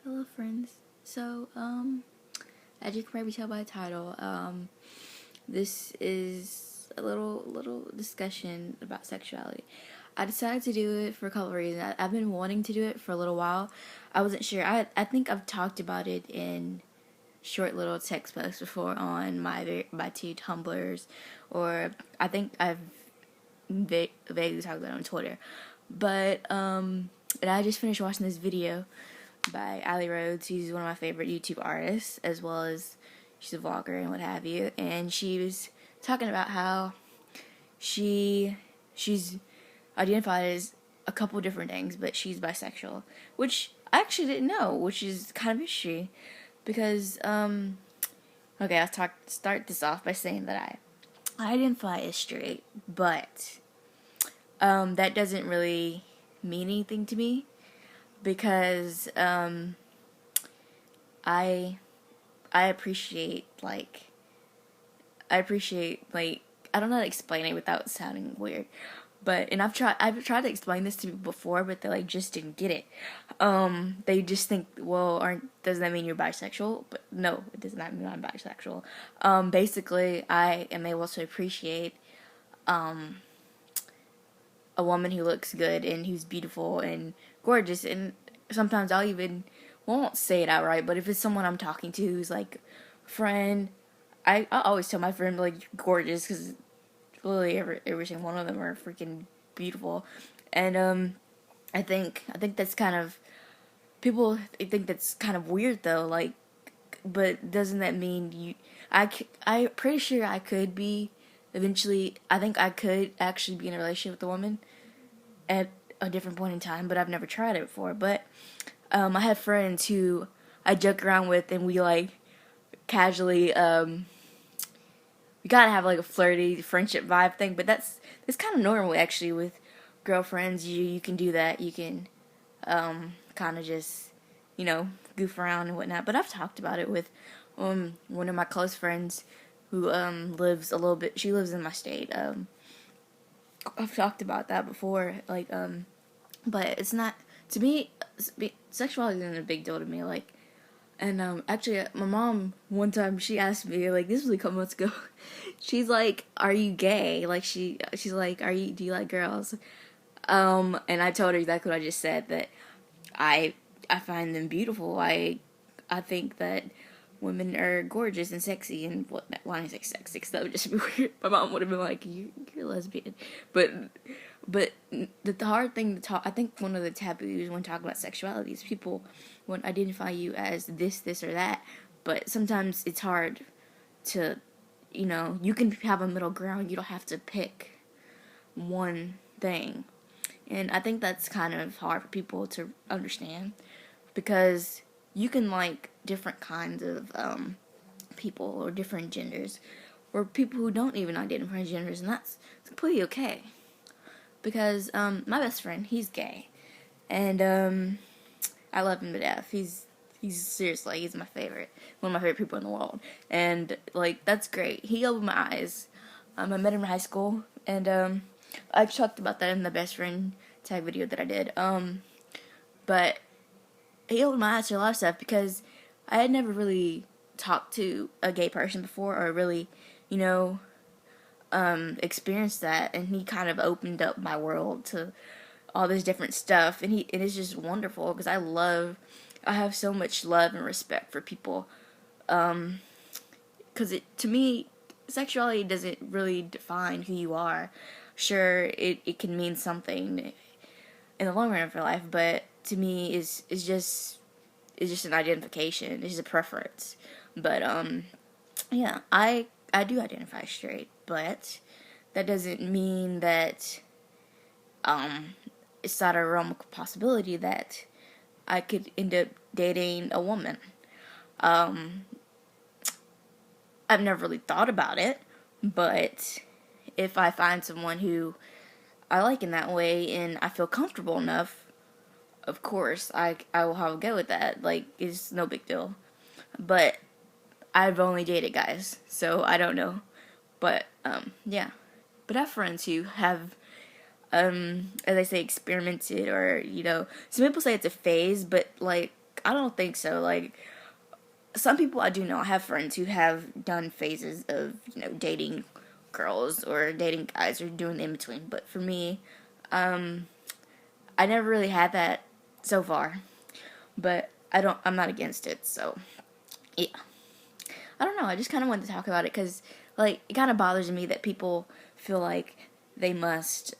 Hello, friends. So, as you can probably tell by the title, this is a little discussion about sexuality. I decided to do it for a couple of reasons. I've been wanting to do it for a little while. I wasn't sure. I think I've talked about it in short little text posts before on my two Tumblrs, or I think I've vaguely talked about it on Twitter. But and I just finished watching this video by Ali Rhodes. She's one of my favorite YouTube artists, as well as she's a vlogger and what have you. And she was talking about how she's identified as a couple different things, but she's bisexual, which I actually didn't know, which is kind of a mystery, because okay, start this off by saying that I identify as straight, but that doesn't really mean anything to me, because I appreciate I don't know how to explain it without sounding weird. But and I've tried to explain this to people before, but they just didn't get it. They just think, well, doesn't that mean you're bisexual? But no, it does not mean I'm bisexual. Basically, I am able to appreciate a woman who looks good and who's beautiful and gorgeous, and sometimes won't say it outright, but if it's someone I'm talking to who's like a friend, I always tell my friend, like, you're gorgeous, because literally every single one of them are freaking beautiful. And I think that's kind of, people think that's kind of weird though, like, but doesn't that mean I'm pretty sure I could be eventually. I think I could actually be in a relationship with a woman at a different point in time, but I've never tried it before. But I have friends who I joke around with, and we casually we gotta have like a flirty friendship vibe thing. But that's kind of normal actually with girlfriends. You can do that. You can kind of just goof around and whatnot. But I've talked about it with one of my close friends who lives a little bit. She lives in my state. I've talked about that before. But it's not, to me. Sexuality isn't a big deal to me. And actually, my mom one time, she asked me, this was a couple months ago. She's like, "Are you gay?" She's like, Do you like girls?" And I told her exactly what I just said, that I find them beautiful. I think that women are gorgeous and sexy, and why did I say sexy? Because that would just be weird. My mom would have been like, "You're a lesbian," but the hard thing to talk. I think one of the taboos when talking about sexuality is people won't identify you as this, or that. But sometimes it's hard to, you can have a middle ground. You don't have to pick one thing. And I think that's kind of hard for people to understand, because you can like different kinds of people, or different genders, or people who don't even identify as genders, and that's completely okay. Because my best friend, he's gay, and I love him to death. He's seriously, he's my favorite, one of my favorite people in the world, and that's great. He opened my eyes. I met him in high school, and I've talked about that in the best friend tag video that I did. But he opened my eyes to a lot of stuff, because I had never really talked to a gay person before, or really, experienced that, and he kind of opened up my world to all this different stuff, and it is just wonderful, because I have so much love and respect for people, because to me, sexuality doesn't really define who you are. Sure, it can mean something in the long run of your life, but to me is just an identification. It's just a preference. But yeah, I do identify straight, but that doesn't mean that it's not a realm of possibility that I could end up dating a woman. I've never really thought about it, but if I find someone who I like in that way and I feel comfortable enough, of course I will have a go with that. It's no big deal. But I've only dated guys, so I don't know. But yeah. But I have friends who have as I say, experimented, or some people say it's a phase, but I don't think so. Like, some people I do know, I have friends who have done phases of, dating girls or dating guys or doing in between. But for me, I never really had that so far. But I'm not against it, so yeah. I don't know, I just kind of wanted to talk about it because, like, it kind of bothers me that people feel like they must,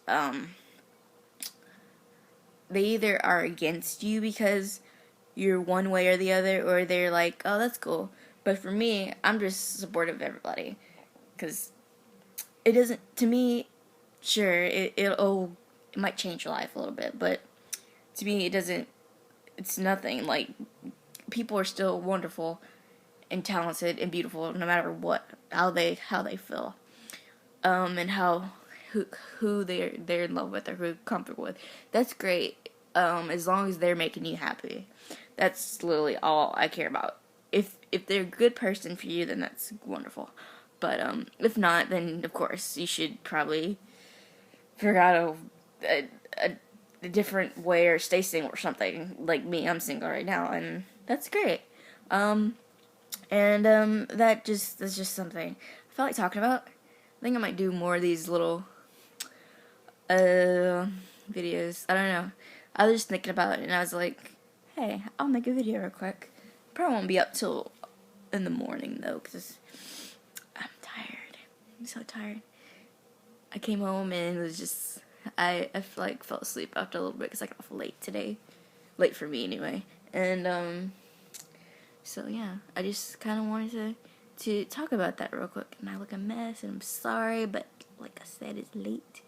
they either are against you because you're one way or the other, or they're like, oh, that's cool. But for me, I'm just supportive of everybody. Because it doesn't, to me, sure, it might change your life a little bit, but to me, it doesn't, it's nothing. Like, people are still wonderful and talented and beautiful no matter what, how they feel. And who they're in love with or who they're comfortable with. That's great. As long as they're making you happy. That's literally all I care about. If they're a good person for you, then that's wonderful. But if not, then of course you should probably figure out a different way or stay single or something. Like me, I'm single right now, and that's great. That's just something I felt like talking about. I think I might do more of these little videos. I don't know. I was just thinking about it, and I was like, hey, I'll make a video real quick. Probably won't be up till in the morning, though, because I'm tired. I'm so tired. I came home, and it was just, I fell asleep after a little bit, because I got off late today. Late for me, anyway. And, so, yeah. I just kind of wanted to talk about that real quick. And I look a mess, and I'm sorry, but like I said, it's late.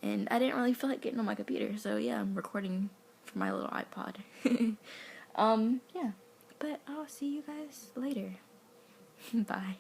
And I didn't really feel like getting on my computer, so yeah, I'm recording from my little iPod. Yeah. But I'll see you guys later. Bye.